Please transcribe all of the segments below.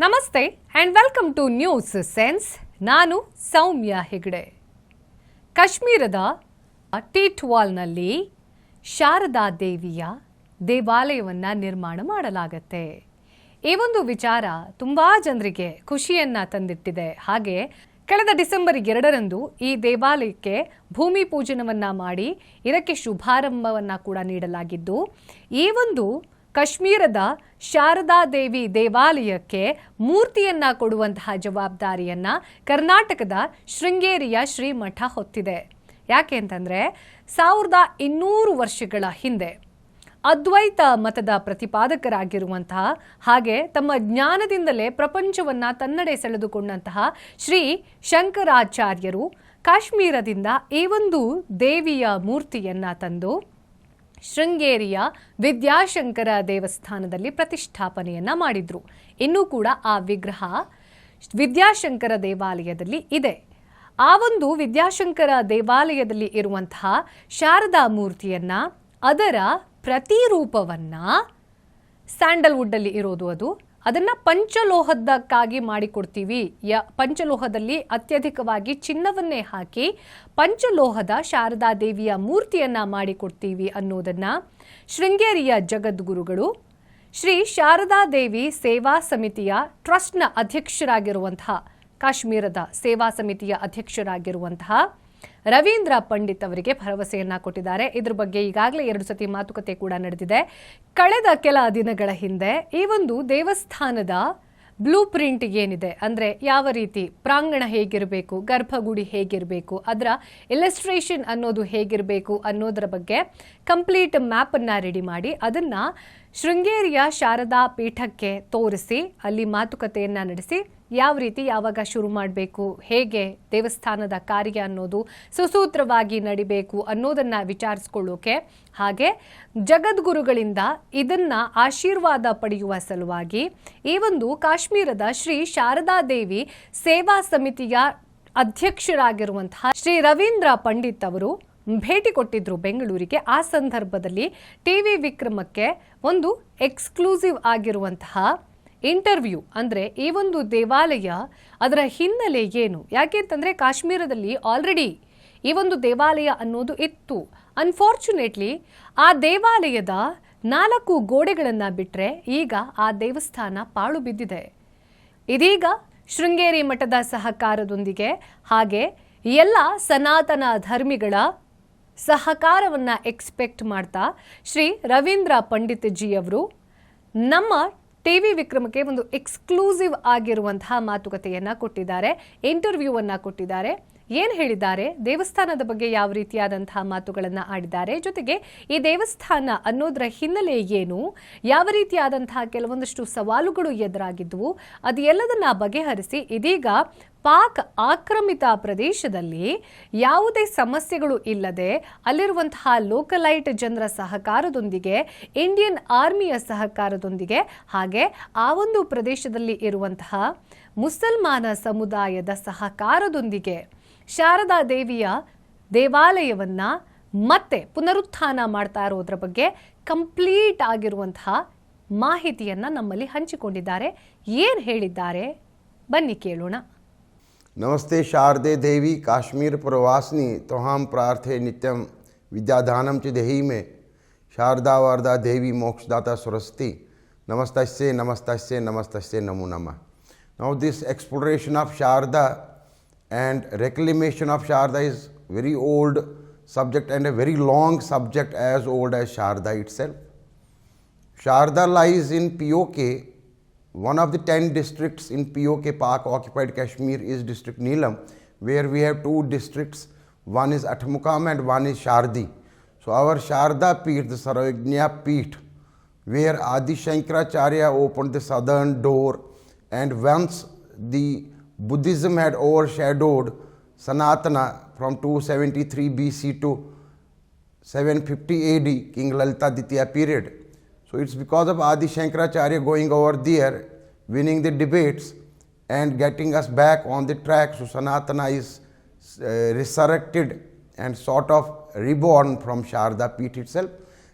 ನಮಸ್ತೆ and welcome to News Sense. ನಾನು ಸೌಮ್ಯ ಹೆಗ್ಡೆ. ಕಾಶ್ಮೀರದ ಟಿಟ್ವಾಲ್ನಲ್ಲಿ ಶಾರದಾ ದೇವಿಯ ದೇವಾಲಯವನ್ನು ನಿರ್ಮಾಣ ಮಾಡಲಾಗುತ್ತೆ. ಈ ಒಂದು ವಿಚಾರ ತುಂಬಾ ಜನರಿಗೆ ಖುಷಿಯನ್ನ ತಂದಿಟ್ಟಿದೆ. ಹಾಗೆ ಕಳೆದ ಡಿಸೆಂಬರ್ 2ರಂದು ಈ ದೇವಾಲಯಕ್ಕೆ ಭೂಮಿ ಪೂಜನವನ್ನ ಮಾಡಿ ಇದಕ್ಕೆ ಶುಭಾರಂಭವನ್ನ ಕೂಡ ನೀಡಲಾಗಿದ್ದು, ಈ ಒಂದು ಕಾಶ್ಮೀರದ ಶಾರದಾ ದೇವಿ ದೇವಾಲಯಕ್ಕೆ ಮೂರ್ತಿಯನ್ನ ಕೊಡುವಂತಹ ಜವಾಬ್ದಾರಿಯನ್ನ ಕರ್ನಾಟಕದ ಶೃಂಗೇರಿಯ ಶ್ರೀಮಠ ಹೊತ್ತಿದೆ. ಯಾಕೆ ಅಂತಂದ್ರೆ 1200 ವರ್ಷಗಳ ಹಿಂದೆ ಅದ್ವೈತ ಮತದ ಪ್ರತಿಪಾದಕರಾಗಿರುವಂತಹ ಹಾಗೆ ತಮ್ಮ ಜ್ಞಾನದಿಂದಲೇ ಪ್ರಪಂಚವನ್ನ ತನ್ನಡೆ ಸೆಳೆದುಕೊಂಡಂತಹ ಶ್ರೀ ಶಂಕರಾಚಾರ್ಯರು ಕಾಶ್ಮೀರದಿಂದ ಈ ಒಂದು ದೇವಿಯ ಮೂರ್ತಿಯನ್ನ ತಂದು ಶೃಂಗೇರಿಯ ವಿದ್ಯಾಶಂಕರ ದೇವಸ್ಥಾನದಲ್ಲಿ ಪ್ರತಿಷ್ಠಾಪನೆಯನ್ನ ಮಾಡಿದ್ರು. ಇನ್ನೂ ಕೂಡ ಆ ವಿಗ್ರಹ ವಿದ್ಯಾಶಂಕರ ದೇವಾಲಯದಲ್ಲಿ ಇದೆ. ಆ ಒಂದು ವಿದ್ಯಾಶಂಕರ ದೇವಾಲಯದಲ್ಲಿ ಇರುವಂತಹ ಶಾರದಾ ಮೂರ್ತಿಯನ್ನ, ಅದರ ಪ್ರತಿರೂಪವನ್ನ ಸ್ಯಾಂಡಲ್ವುಡ್ ಅಲ್ಲಿ ಇರೋದು ಅದನ್ನ ಪಂಚಲೋಹದಕ್ಕಾಗಿ ಮಾಡಿಕೊಡ್ತೀವಿ. ಪಂಚಲೋಹದಲ್ಲಿ ಅತ್ಯಧಿಕವಾಗಿ ಚಿನ್ನವನ್ನೇ ಹಾಕಿ ಪಂಚಲೋಹದ ಶಾರದಾ ದೇವಿಯ ಮೂರ್ತಿಯನ್ನ ಮಾಡಿಕೊಡ್ತೀವಿ ಅನ್ನೋದನ್ನ ಶೃಂಗೇರಿಯ ಜಗದ್ಗುರುಗಳು ಶ್ರೀ ಶಾರದಾ ದೇವಿ ಸೇವಾ ಸಮಿತಿಯ ಟ್ರಸ್ಟ್ನ ಅಧ್ಯಕ್ಷರಾಗಿರುವಂತಹ, ಕಾಶ್ಮೀರದ ಸೇವಾ ಸಮಿತಿಯ ಅಧ್ಯಕ್ಷರಾಗಿರುವಂತಹ ರವೀಂದ್ರ ಪಂಡಿತ್ ಅವರಿಗೆ ಭರವಸೆಯನ್ನ ಕೊಟ್ಟಿದ್ದಾರೆ. ಇದ್ರ ಬಗ್ಗೆ ಈಗಾಗಲೇ 2 ಸತಿ ಮಾತುಕತೆ ಕೂಡ ನಡೆದಿದೆ. ಕಳೆದ ಕೆಲ ದಿನಗಳ ಹಿಂದೆ ಈ ಒಂದು ದೇವಸ್ಥಾನದ ಬ್ಲೂ ಪ್ರಿಂಟ್ ಏನಿದೆ, ಅಂದ್ರೆ ಯಾವ ರೀತಿ ಪ್ರಾಂಗಣ ಹೇಗಿರಬೇಕು, ಗರ್ಭಗುಡಿ ಹೇಗಿರಬೇಕು, ಅದರ ಇಲಸ್ಟ್ರೇಷನ್ ಅನ್ನೋದು ಹೇಗಿರಬೇಕು ಅನ್ನೋದರ ಬಗ್ಗೆ ಕಂಪ್ಲೀಟ್ ಮ್ಯಾಪ್ ಅನ್ನ ರೆಡಿ ಮಾಡಿ ಅದನ್ನ ಶೃಂಗೇರಿಯ ಶಾರದಾ ಪೀಠಕ್ಕೆ ತೋರಿಸಿ ಅಲ್ಲಿ ಮಾತುಕತೆಯನ್ನ ನಡೆಸಿ ಯಾವ ರೀತಿ ಯಾವಾಗ ಶುರು ಮಾಡಬೇಕು, ಹೇಗೆ ದೇವಸ್ಥಾನದ ಕಾರ್ಯ ಅನ್ನೋದು ಸುಸೂತ್ರವಾಗಿ ನಡಿಬೇಕು ಅನ್ನೋದನ್ನ ವಿಚಾರಿಸ್ಕೊಳ್ಳೋಕೆ, ಹಾಗೆ ಜಗದ್ಗುರುಗಳಿಂದ ಇದನ್ನ ಆಶೀರ್ವಾದ ಪಡೆಯುವ ಸಲುವಾಗಿ ಈ ಒಂದು ಕಾಶ್ಮೀರದ ಶ್ರೀ ಶಾರದಾ ದೇವಿ ಸೇವಾ ಸಮಿತಿಯ ಅಧ್ಯಕ್ಷರಾಗಿರುವಂತಹ ಶ್ರೀ ರವೀಂದ್ರ ಪಂಡಿತ್ ಅವರು ಭೇಟಿ ಕೊಟ್ಟಿದ್ರು ಬೆಂಗಳೂರಿಗೆ. ಆ ಸಂದರ್ಭದಲ್ಲಿ ಟಿವಿ ವಿಕ್ರಮಕ್ಕೆ ಒಂದು ಎಕ್ಸ್ಕ್ಲೂಸಿವ್ ಆಗಿರುವಂತಹ ಇಂಟರ್ವ್ಯೂ, ಅಂದರೆ ಈ ಒಂದು ದೇವಾಲಯ ಅದರ ಹಿನ್ನೆಲೆ ಏನು, ಯಾಕೆ ಅಂತಂದರೆ ಕಾಶ್ಮೀರದಲ್ಲಿ ಆಲ್ರೆಡಿ ಈ ಒಂದು ದೇವಾಲಯ ಅನ್ನೋದು ಇತ್ತು. ಅನ್ಫಾರ್ಚುನೇಟ್ಲಿ ಆ ದೇವಾಲಯದ 4 ಗೋಡೆಗಳನ್ನು ಬಿಟ್ಟರೆ ಈಗ ಆ ದೇವಸ್ಥಾನ ಪಾಳು ಬಿದ್ದಿದೆ. ಇದೀಗ ಶೃಂಗೇರಿ ಮಠದ ಸಹಕಾರದೊಂದಿಗೆ ಹಾಗೆ ಎಲ್ಲ ಸನಾತನ ಧರ್ಮಿಗಳ ಸಹಕಾರವನ್ನು ಎಕ್ಸ್ಪೆಕ್ಟ್ ಮಾಡ್ತಾ ಶ್ರೀ ರವೀಂದ್ರ ಪಂಡಿತ್ ಜಿ ಅವರು ನಮ್ಮ ಟಿವಿ ವಿಕ್ರಮಕ್ಕೆ ಒಂದು ಎಕ್ಸ್ಕ್ಲೂಸಿವ್ ಆಗಿರುವಂತಹ ಮಾತುಕತೆಯನ್ನ ಕೊಟ್ಟಿದ್ದಾರೆ, ಇಂಟರ್ವ್ಯೂವನ್ನ ಕೊಟ್ಟಿದ್ದಾರೆ. ಏನು ಹೇಳಿದ್ದಾರೆ, ದೇವಸ್ಥಾನದ ಬಗ್ಗೆ ಯಾವ ರೀತಿಯಾದಂತಹ ಮಾತುಗಳನ್ನು ಆಡಿದ್ದಾರೆ, ಜೊತೆಗೆ ಈ ದೇವಸ್ಥಾನ ಅನ್ನೋದರ ಹಿನ್ನೆಲೆ ಏನು, ಯಾವ ರೀತಿಯಾದಂತಹ ಕೆಲವೊಂದಷ್ಟು ಸವಾಲುಗಳು ಎದುರಾಗಿದ್ವು, ಅದು ಎಲ್ಲದನ್ನ ಬಗೆಹರಿಸಿ ಇದೀಗ ಪಾಕ್ ಆಕ್ರಮಿತ ಪ್ರದೇಶದಲ್ಲಿ ಯಾವುದೇ ಸಮಸ್ಯೆಗಳು ಇಲ್ಲದೆ ಅಲ್ಲಿರುವಂತಹ ಲೋಕಲೈಟ್ ಜನರ ಸಹಕಾರದೊಂದಿಗೆ, ಇಂಡಿಯನ್ ಆರ್ಮಿಯ ಸಹಕಾರದೊಂದಿಗೆ, ಹಾಗೆ ಆ ಒಂದು ಪ್ರದೇಶದಲ್ಲಿ ಇರುವಂತಹ ಮುಸಲ್ಮಾನ ಸಮುದಾಯದ ಸಹಕಾರದೊಂದಿಗೆ ಶಾರದಾ ದೇವಿಯ ದೇವಾಲಯವನ್ನ ಮತ್ತೆ ಪುನರುತ್ಥಾನ ಮಾಡ್ತಾ ಇರೋದ್ರ ಬಗ್ಗೆ ಕಂಪ್ಲೀಟ್ ಆಗಿರುವಂತಹ ಮಾಹಿತಿಯನ್ನ ನಮ್ಮಲ್ಲಿ ಹಂಚಿಕೊಂಡಿದ್ದಾರೆ. ಏನು ಹೇಳಿದ್ದಾರೆ ಬನ್ನಿ ಕೇಳೋಣ. नमस्ते शारदे देवी काश्मीर प्रवासिनी तोहाम प्रार्थे नित्यम विद्याधानम च देहि में शारदा वारदा देवी मोक्षदाता सरस्वती नमस्तस्ये नमस्तस्ये नमस्तस्ये नमो नमः. Now this exploration of Sharda and reclamation of Sharda is very old subject and a very long subject, as old as Sharda itself. Sharda lies in POK. One of the 10 districts in POK, Pak occupied Kashmir, is district Neelam, where we have 2 districts. One is Atmukam and one is Shardi. So our Sharda Peeth, the Sarvagnya Peeth, where Adi Shankaracharya opened the southern door, and once the Buddhism had overshadowed Sanatana from 273 BC to 750 AD, King Lalita Ditya period. So it's because of Adi Shankaracharya going over there, winning the debates and getting us back on the track. So Sanatana is resurrected and sort of reborn from Sharda Peeth itself.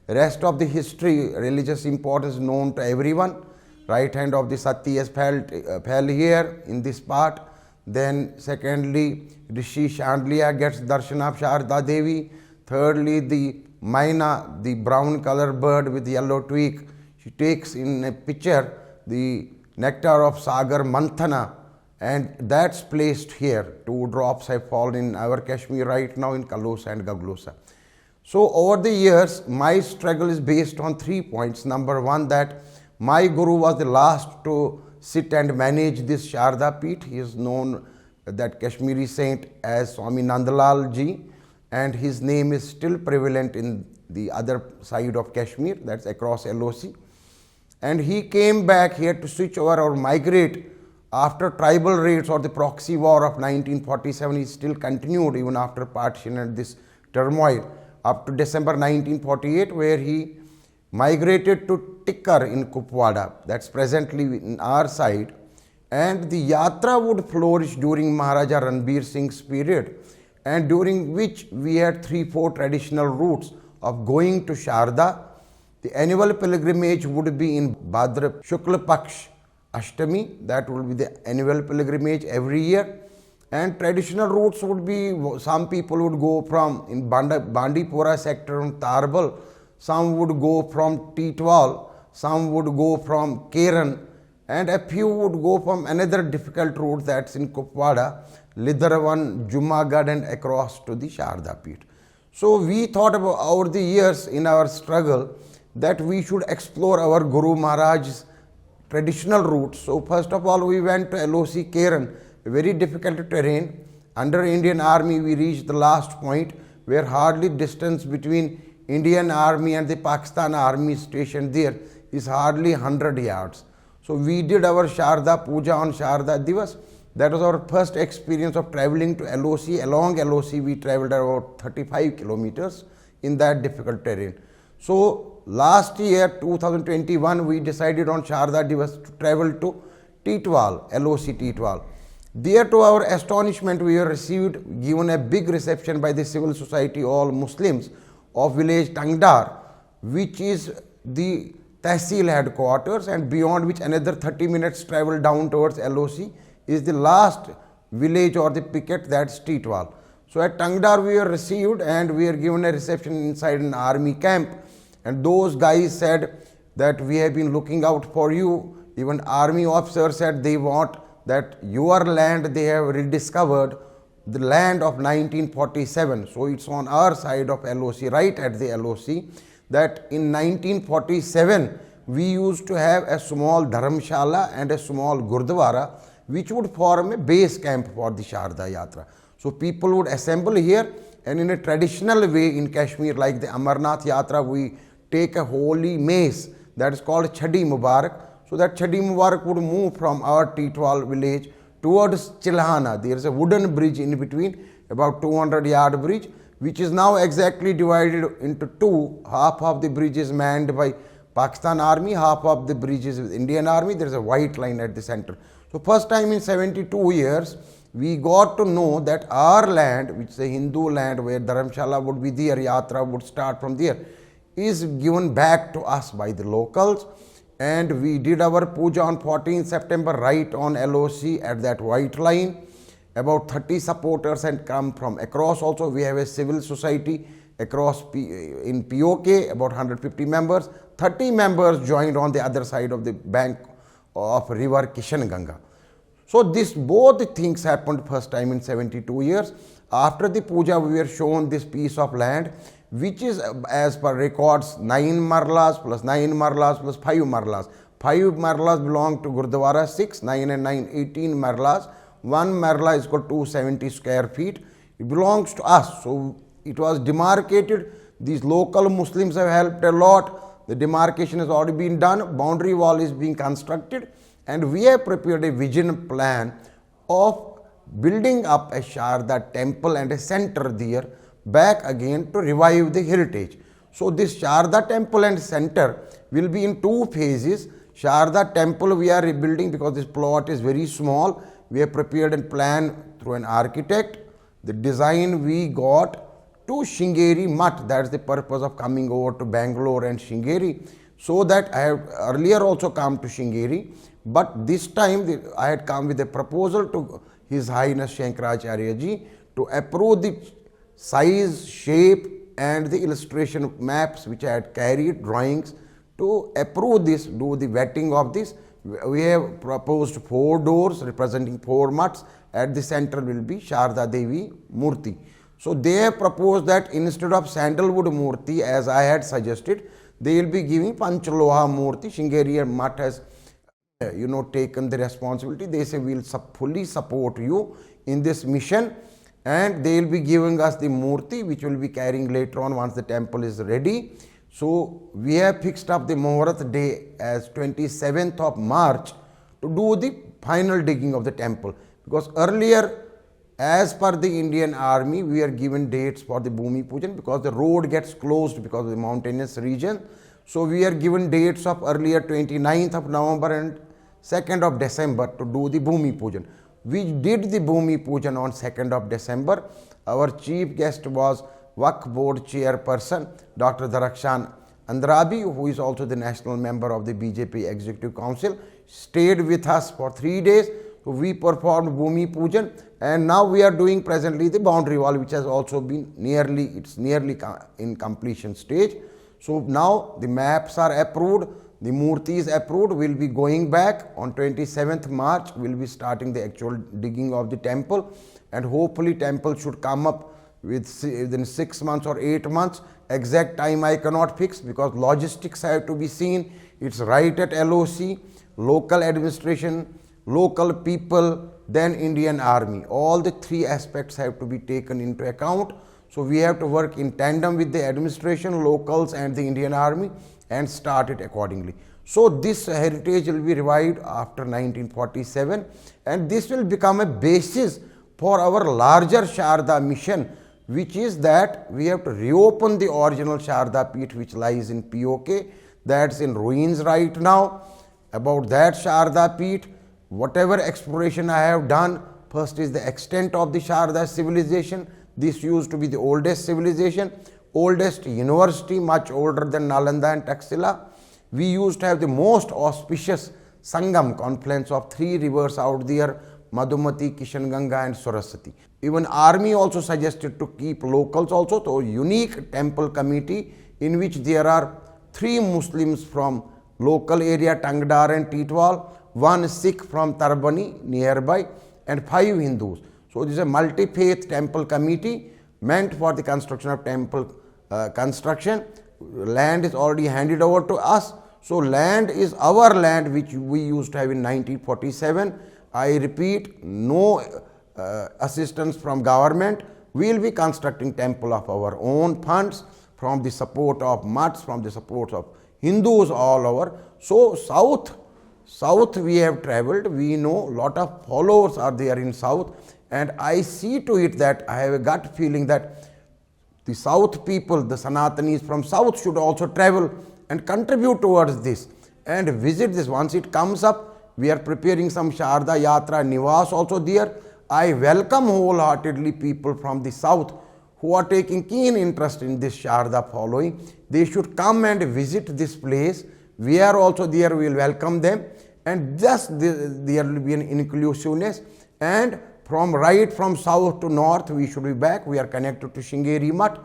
Rest of the history, religious importance known to everyone. right hand of the Sati has fell here in this part. Then secondly, Rishi Chandliya gets darshan of Sharda Devi. Thirdly, the Maina, the brown color bird with yellow tweak, she takes in a picture the nectar of Sagar Manthana, and that's placed here. 2 drops have fallen in our Kashmir right now in Kalusa and Gaglusa. So over the years, my struggle is based on 3 points. Number 1, that my Guru was the last to sit and manage this Sharda Peeth. He is known, that Kashmiri saint, as Swami Nandalal ji, and his name is still prevalent in the other side of Kashmir, that's across LOC. And he came back here to switch over or migrate after tribal raids or the proxy war of 1947. He still continued even after partition and this turmoil up to December 1948, where he migrated to Tikkar in Kupwada, that's presently in our side, and the yatra would flourish during Maharaja Ranbir Singh's period, and during which we had 3-4 traditional routes of going to Sharda. The annual pilgrimage would be in Bhadra Shukla Paksh Ashtami, that would be the annual pilgrimage every year. And traditional routes would be, some people would go from in Bandipora sector on Tarbal, some would go from Titwal, some would go from Keran, and a few would go from another difficult route that's in Kupwada, Lidharavan, Jumagadh, and across to the Sharda Peeth. So we thought about over the years in our struggle that we should explore our Guru Maharaj's traditional routes. So first of all, we went to LOC Keran, a very difficult terrain. Under Indian Army, we reached the last point where hardly distance between Indian Army and the Pakistan Army stationed there is hardly 100 yards. So we did our Sharda Puja on Sharda Divas. That was our first experience of traveling to LOC. Along LOC, we traveled about 35 kilometers in that difficult terrain. So last year, 2021, we decided on Sharda Divas to travel to Titwal, LOC Titwal. There, to our astonishment, we were given a big reception by the civil society, all Muslims of village Tangdar, which is the Tehsil headquarters, and beyond which another 30 minutes travel down towards LOC is the last village or the picket, that's Titwal. So at Tangdar we were received and we were given a reception inside an army camp, and those guys said that we have been looking out for you. Even army officers said they want that your land they have rediscovered, the land of 1947. So it's on our side of LOC, right at the LOC, that in 1947 we used to have a small dharamshala and a small gurdwara which would form a base camp for the Sharda Yatra. So people would assemble here, and in a traditional way in Kashmir, like the Amarnath Yatra, we take a holy mace that is called Chhadi Mubarak. So that Chhadi Mubarak would move from our Titwal village towards Chilhana. There is a wooden bridge in between, about 200-yard bridge, which is now exactly divided into two. Half of the bridge is manned by Pakistan Army, half of the bridge is with Indian Army. There is a white line at the center. So first time in 72 years, we got to know that our land, which is a Hindu land where Dharamshala would be there, Yatra would start from there, is given back to us by the locals. And we did our puja on 14th September right on LOC at that white line. About 30 supporters had come from across. Also we have a civil society across in POK, about 150 members. 30 members joined on the other side of the bank of river Kishan Ganga. So both things happened first time in 72 years. After the puja, we were shown this piece of land, which is as per records 9 marlas plus 9 marlas plus 5 marlas. 5 marlas belong to Gurdwara 6, 9 and 9, 18 marlas. 1 marla is called 270 square feet. It belongs to us. So it was demarcated. These local Muslims have helped a lot. The demarcation has already been done. Boundary wall is being constructed. And we have prepared a vision plan of building up a Sharda temple and a center there back again to revive the heritage. So this Sharda temple and center will be in 2 phases. Sharda temple we are rebuilding because this plot is very small. We have prepared a plan through an architect. The design we got to Shingeri Mutt. That's the purpose of coming over to Bangalore and Shingeri. So that I have earlier also come to Sringeri, but this time I had come with a proposal to His Highness Shankaracharya ji to approve the size, shape and the illustration maps which I had carried, drawings, to approve this, do the vetting of this. We have proposed 4 doors representing 4 mats. At the center will be Sharda Devi Murti. So they have proposed that instead of sandalwood Murti, as I had suggested, they will be giving Panchaloha Murti. Sringeri Mutt has taken the responsibility. They say we will fully support you in this mission, and they will be giving us the Murti which will be carrying later on once the temple is ready. So we have fixed up the Muhurat day as 27th of March to do the final digging of the temple, because earlier, as per the Indian Army, we are given dates for the Bhumi Pujan because the road gets closed because of the mountainous region. So we are given dates of earlier 29th of November and 2nd of December to do the Bhumi Pujan. We did the Bhumi Pujan on 2nd of December. Our chief guest was Waqf Board Chairperson Dr. Darakshan Andrabi, who is also the national member of the BJP Executive Council, stayed with us for 3 days. So we performed Bhumi Pujan, and now we are doing presently the boundary wall, which has also been nearly in completion stage. So now the maps are approved, the Murti is approved. We will be going back on 27th March. We will be starting the actual digging of the temple, and hopefully temple should come up within 6 months or 8 months. Exact time I cannot fix because logistics have to be seen. It's right at LOC, local administration, local people, then Indian Army. All the 3 aspects have to be taken into account. So we have to work in tandem with the administration, locals and the Indian Army, and start it accordingly. So this heritage will be revived after 1947, and this will become a basis for our larger Sharda mission, which is that we have to reopen the original Sharda Peeth which lies in POK. That's in ruins right now. About that Sharda Peeth, whatever exploration I have done, first is the extent of the Sharda civilization. This used to be the oldest civilization, oldest university, much older than Nalanda and Taxila. We used to have the most auspicious Sangam, confluence of 3 rivers out there, Madhumati, Kishanganga and Saraswati. Even army also suggested to keep locals also, so unique temple committee in which there are 3 Muslims from local area Tangdar and Titwal, 1 Sikh from Tarbani nearby, and 5 Hindus. So this is a multi-faith temple committee meant for the construction of temple construction. Land is already handed over to us. So land is our land which we used to have in 1947. I repeat, no assistance from government. We will be constructing temple of our own funds, from the support of mutts, from the support of Hindus all over. So south we have travelled. We know lot of followers are there in south, and I see to it that I have a gut feeling that the south people, the Sanatanis from south, should also travel and contribute towards this and visit this. Once it comes up, we are preparing some Sharda Yatra Nivas also there. I welcome wholeheartedly people from the south who are taking keen interest in this Sharda following. They should come and visit this place. We are also there, we will welcome them, and thus there will be an inclusiveness. And from south to north we should be back. We are connected to Sringeri Mutt.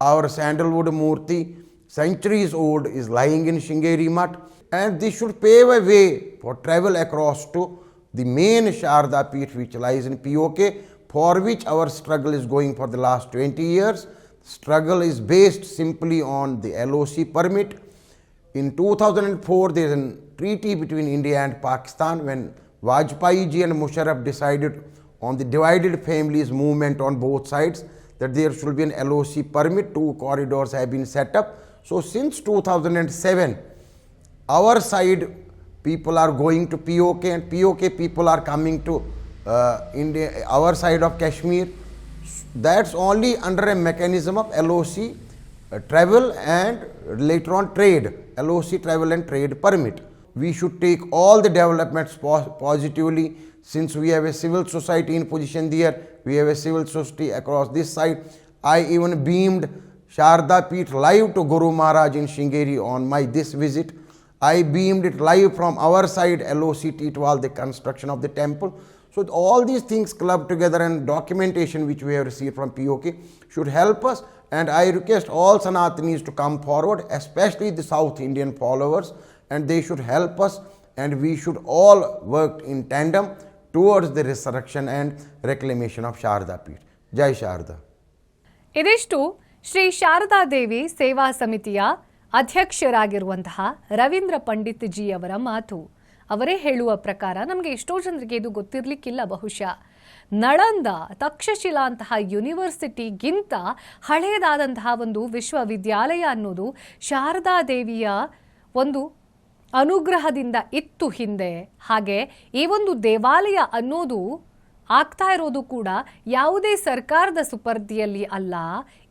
Our sandalwood Murti, centuries old, is lying in Sringeri Mutt, and this should pave a way for travel across to the main Sharda Peeth which lies in POK, for which our struggle is going for the last 20 years. Struggle is based simply on the LOC permit. In 2004, there is a treaty between India and Pakistan when Vajpayee ji and Musharraf decided on the divided families movement on both sides that there should be an LOC permit. 2 corridors have been set up. So since 2007, our side people are going to POK, and POK people are coming to India, our side of Kashmir. That's only under a mechanism of LOC travel and later on trade, LOC travel and trade permit. We should take all the developments positively. Since we have a civil society in position there, we have a civil society across this side. I even beamed Sharda Peeth live to Guru Maharaj in Shringeri on my this visit. I beamed it live from our side, LOC Titwal, the construction of the temple. So all these things clubbed together and documentation which we have received from POK should help us, and I request all Sanatanis to come forward, especially the South Indian followers, and they should help us, and we should all work in tandem towards the resurrection and reclamation of Sharda Peeth. Jai Sharda. ಇದಿಷ್ಟು ಶ್ರೀ ಶಾರದಾ ದೇವಿ ಸೇವಾ ಸಮಿತಿಯ ಅಧ್ಯಕ್ಷರಾಗಿರುವಂತಹ Ravindra Pandit G ಅವರ ಮಾತು. ಅವರೇ ಹೇಳುವ ಪ್ರಕಾರ ನಮಗೆ ಎಷ್ಟೋ ಜನರಿಗೆ ಇದು ಗೊತ್ತಿರಲಿಕ್ಕಿಲ್ಲ ಬಹುಶಃ. ನಳಂದ ತಕ್ಷಶಿಲಾ ಅಂತಹ ಯೂನಿವರ್ಸಿಟಿಗಿಂತ ಹಳೆಯದಾದಂತಹ ಒಂದು ವಿಶ್ವವಿದ್ಯಾಲಯ ಅನ್ನೋದು ಶಾರದಾ ದೇವಿಯ ಒಂದು ಅನುಗ್ರಹದಿಂದ ಇತ್ತು ಹಿಂದೆ. ಹಾಗೆ ಈ ಒಂದು ದೇವಾಲಯ ಅನ್ನೋದು ಆಗ್ತಾ ಇರೋದು ಕೂಡ ಯಾವುದೇ ಸರ್ಕಾರದ ಸುಪರ್ದಿಯಲ್ಲಿ ಅಲ್ಲ.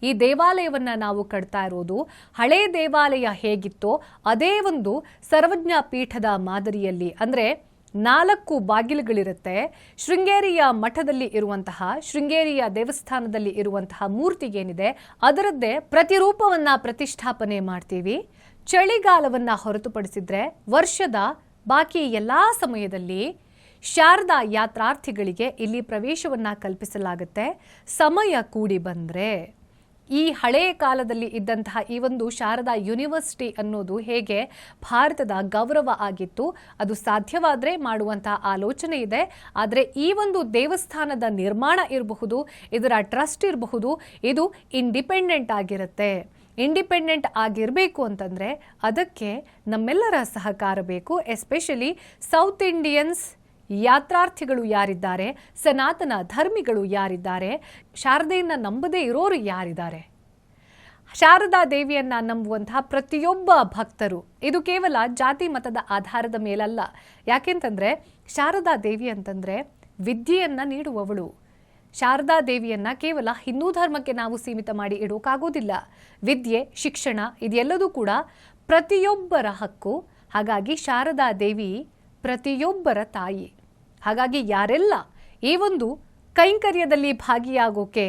ಈ ದೇವಾಲಯವನ್ನು ನಾವು ಕಟ್ತಾ ಇರೋದು ಹಳೇ ದೇವಾಲಯ ಹೇಗಿತ್ತೋ ಅದೇ ಒಂದು ಸರ್ವಜ್ಞ ಪೀಠದ ಮಾದರಿಯಲ್ಲಿ. ಅಂದರೆ 4 ಬಾಗಿಲುಗಳಿರುತ್ತೆ. ಶೃಂಗೇರಿಯ ಮಠದಲ್ಲಿ ಇರುವಂತಹ, ಶೃಂಗೇರಿಯ ದೇವಸ್ಥಾನದಲ್ಲಿ ಇರುವಂತಹ ಮೂರ್ತಿಗೇನಿದೆ ಅದರದ್ದೇ ಪ್ರತಿರೂಪವನ್ನು ಪ್ರತಿಷ್ಠಾಪನೆ ಮಾಡ್ತೀವಿ. ಚಳಿಗಾಲವನ್ನು ಹೊರತುಪಡಿಸಿದ್ರೆ ವರ್ಷದ ಬಾಕಿ ಎಲ್ಲ ಸಮಯದಲ್ಲಿ ಶಾರದಾ ಯಾತ್ರಾರ್ಥಿಗಳಿಗೆ ಇಲ್ಲಿ ಪ್ರವೇಶವನ್ನು ಕಲ್ಪಿಸಲಾಗುತ್ತೆ. ಸಮಯ ಕೂಡಿ ಬಂದರೆ ಈ ಹಳೆಯ ಕಾಲದಲ್ಲಿ ಇದ್ದಂತಹ ಈ ಒಂದು ಶಾರದಾ ಯೂನಿವರ್ಸಿಟಿ ಅನ್ನೋದು ಹೇಗೆ ಭಾರತದ ಗೌರವ ಆಗಿತ್ತು, ಅದು ಸಾಧ್ಯವಾದರೆ ಮಾಡುವಂತಹ ಆಲೋಚನೆ ಇದೆ. ಆದರೆ ಈ ಒಂದು ದೇವಸ್ಥಾನದ ನಿರ್ಮಾಣ ಇರಬಹುದು, ಇದರ ಟ್ರಸ್ಟ್ ಇರಬಹುದು, ಇದು ಇಂಡಿಪೆಂಡೆಂಟ್ ಆಗಿರುತ್ತೆ. ಇಂಡಿಪೆಂಡೆಂಟ್ ಆಗಿರಬೇಕು ಅಂತಂದರೆ ಅದಕ್ಕೆ ನಮ್ಮೆಲ್ಲರ ಸಹಕಾರ ಬೇಕು. ಎಸ್ಪೆಷಲಿ ಸೌತ್ ಇಂಡಿಯನ್ಸ್ ಯಾತ್ರಾರ್ಥಿಗಳು ಯಾರಿದ್ದಾರೆ, ಸನಾತನ ಧರ್ಮಿಗಳು ಯಾರಿದ್ದಾರೆ, ಶಾರದೆಯನ್ನು ನಂಬದೇ ಇರೋರು ಯಾರಿದ್ದಾರೆ, ಶಾರದಾ ದೇವಿಯನ್ನು ನಂಬುವಂತಹ ಪ್ರತಿಯೊಬ್ಬ ಭಕ್ತರು, ಇದು ಕೇವಲ ಜಾತಿ ಮತದ ಆಧಾರದ ಮೇಲಲ್ಲ. ಯಾಕೆಂತಂದರೆ ಶಾರದಾ ದೇವಿ ಅಂತಂದರೆ ವಿದ್ಯೆಯನ್ನು ನೀಡುವವಳು. ಶಾರದಾ ದೇವಿಯನ್ನು ಕೇವಲ ಹಿಂದೂ ಧರ್ಮಕ್ಕೆ ನಾವು ಸೀಮಿತ ಮಾಡಿ ಇಡೋಕ್ಕಾಗೋದಿಲ್ಲ. ವಿದ್ಯೆ, ಶಿಕ್ಷಣ ಇದೆಲ್ಲದೂ ಕೂಡ ಪ್ರತಿಯೊಬ್ಬರ ಹಕ್ಕು. ಹಾಗಾಗಿ ಶಾರದಾ ದೇವಿ ಪ್ರತಿಯೊಬ್ಬರ ತಾಯಿ. ಹಾಗಾಗಿ ಯಾರೆಲ್ಲ ಈ ಒಂದು ಕೈಂಕರ್ಯದಲ್ಲಿ ಭಾಗಿಯಾಗೋಕೆ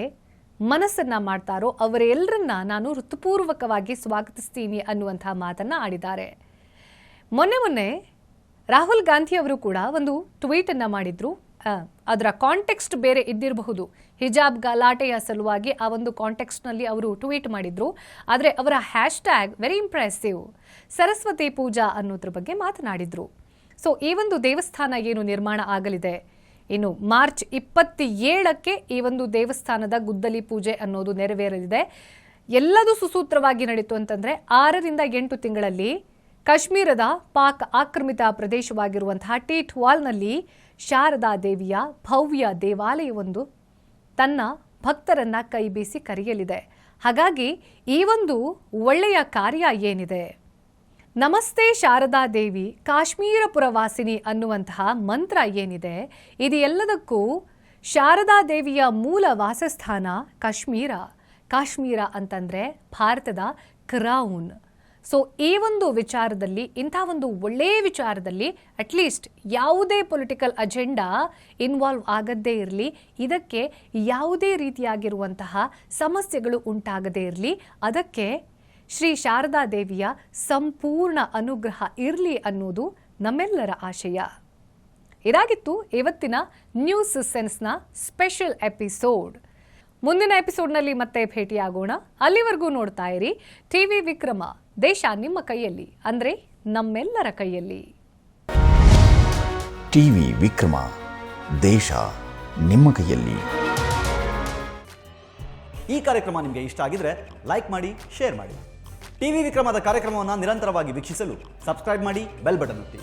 ಮನಸ್ಸನ್ನು ಮಾಡ್ತಾರೋ ಅವರೆಲ್ಲರನ್ನ ನಾನು ಹೃತ್ಪೂರ್ವಕವಾಗಿ ಸ್ವಾಗತಿಸ್ತೀನಿ ಅನ್ನುವಂಥ ಮಾತನ್ನು ಆಡಿದ್ದಾರೆ. ಮೊನ್ನೆ ರಾಹುಲ್ ಗಾಂಧಿ ಅವರು ಕೂಡ ಒಂದು ಟ್ವೀಟನ್ನು ಮಾಡಿದ್ರು. ಅದರ ಕಾಂಟೆಕ್ಸ್ಟ್ ಬೇರೆ ಇದ್ದಿರಬಹುದು. ಹಿಜಾಬ್ ಗಲಾಟೆಯ ಸಲುವಾಗಿ ಆ ಒಂದು ಕಾಂಟೆಕ್ಸ್ಟ್ನಲ್ಲಿ ಅವರು ಟ್ವೀಟ್ ಮಾಡಿದ್ರು. ಆದರೆ ಅವರ ಹ್ಯಾಶ್ಟ್ಯಾಗ್ ವೆರಿ ಇಂಪ್ರೆಸಿವ್, ಸರಸ್ವತಿ ಪೂಜಾ ಅನ್ನೋದ್ರ ಬಗ್ಗೆ ಮಾತನಾಡಿದ್ರು. ಸೊ ಈ ಒಂದು ದೇವಸ್ಥಾನ ಏನು ನಿರ್ಮಾಣ ಆಗಲಿದೆ, ಇನ್ನು ಮಾರ್ಚ್ 27ಕ್ಕೆ ಈ ಒಂದು ದೇವಸ್ಥಾನದ ಗುದ್ದಲಿ ಪೂಜೆ ಅನ್ನೋದು ನೆರವೇರಲಿದೆ. ಎಲ್ಲದೂ ಸುಸೂತ್ರವಾಗಿ ನಡೀತು ಅಂತಂದರೆ 6ರಿಂದ 8 ತಿಂಗಳಲ್ಲಿ ಕಾಶ್ಮೀರದ ಪಾಕ್ ಆಕ್ರಮಿತ ಪ್ರದೇಶವಾಗಿರುವಂತಹ ಟೀಟ್ವಾಲ್ನಲ್ಲಿ ಶಾರದಾ ದೇವಿಯ ಭವ್ಯ ದೇವಾಲಯವೊಂದು ತನ್ನ ಭಕ್ತರನ್ನ ಕೈ ಬೀಸಿ ಕರೆಯಲಿದೆ. ಹಾಗಾಗಿ ಈ ಒಂದು ಒಳ್ಳೆಯ ಕಾರ್ಯ ಏನಿದೆ, ನಮಸ್ತೆ ಶಾರದಾ ದೇವಿ ಕಾಶ್ಮೀರ ಪುರವಾಸಿನಿ ಅನ್ನುವಂತಹ ಮಂತ್ರ ಏನಿದೆ, ಇದು ಎಲ್ಲದಕ್ಕೂ ಶಾರದಾ ದೇವಿಯ ಮೂಲ ವಾಸಸ್ಥಾನ ಕಾಶ್ಮೀರ. ಕಾಶ್ಮೀರ ಅಂತಂದರೆ ಭಾರತದ ಕ್ರೌನ್. ಸೊ ಈ ಒಂದು ವಿಚಾರದಲ್ಲಿ, ಇಂಥ ಒಂದು ಒಳ್ಳೆಯ ವಿಚಾರದಲ್ಲಿ ಅಟ್ಲೀಸ್ಟ್ ಯಾವುದೇ ಪೊಲಿಟಿಕಲ್ ಅಜೆಂಡಾ ಇನ್ವಾಲ್ವ್ ಆಗದೇ ಇರಲಿ, ಇದಕ್ಕೆ ಯಾವುದೇ ರೀತಿಯಾಗಿರುವಂತಹ ಸಮಸ್ಯೆಗಳು ಉಂಟಾಗದೇ ಇರಲಿ, ಅದಕ್ಕೆ ಶ್ರೀ ಶಾರದಾ ದೇವಿಯ ಸಂಪೂರ್ಣ ಅನುಗ್ರಹ ಇರಲಿ ಅನ್ನೋದು ನಮ್ಮೆಲ್ಲರ ಆಶಯ. ಇದಾಗಿತ್ತು ಇವತ್ತಿನ ನ್ಯೂಸ್ ಸೆನ್ಸ್ನ ಸ್ಪೆಷಲ್ ಎಪಿಸೋಡ್. ಮುಂದಿನ ಎಪಿಸೋಡ್ನಲ್ಲಿ ಮತ್ತೆ ಭೇಟಿಯಾಗೋಣ. ಅಲ್ಲಿವರೆಗೂ ನೋಡ್ತಾ ಇರಿ ಟಿವಿ ವಿಕ್ರಮ. ದೇಶ ನಿಮ್ಮ ಕೈಯಲ್ಲಿ, ಅಂದರೆ ನಮ್ಮೆಲ್ಲರ ಕೈಯಲ್ಲಿ. ಟಿವಿ ವಿಕ್ರಮ, ದೇಶ ನಿಮ್ಮ ಕೈಯಲ್ಲಿ. ಈ ಕಾರ್ಯಕ್ರಮ ನಿಮಗೆ ಇಷ್ಟ ಆಗಿದ್ರೆ ಲೈಕ್ ಮಾಡಿ, ಶೇರ್ ಮಾಡಿ. ಟಿವಿ ವಿಕ್ರಮದ ಕಾರ್ಯಕ್ರಮವನ್ನು ನಿರಂತರವಾಗಿ ವೀಕ್ಷಿಸಲು ಸಬ್ಸ್ಕ್ರೈಬ್ ಮಾಡಿ, ಬೆಲ್ ಬಟನ್ ಒತ್ತಿ.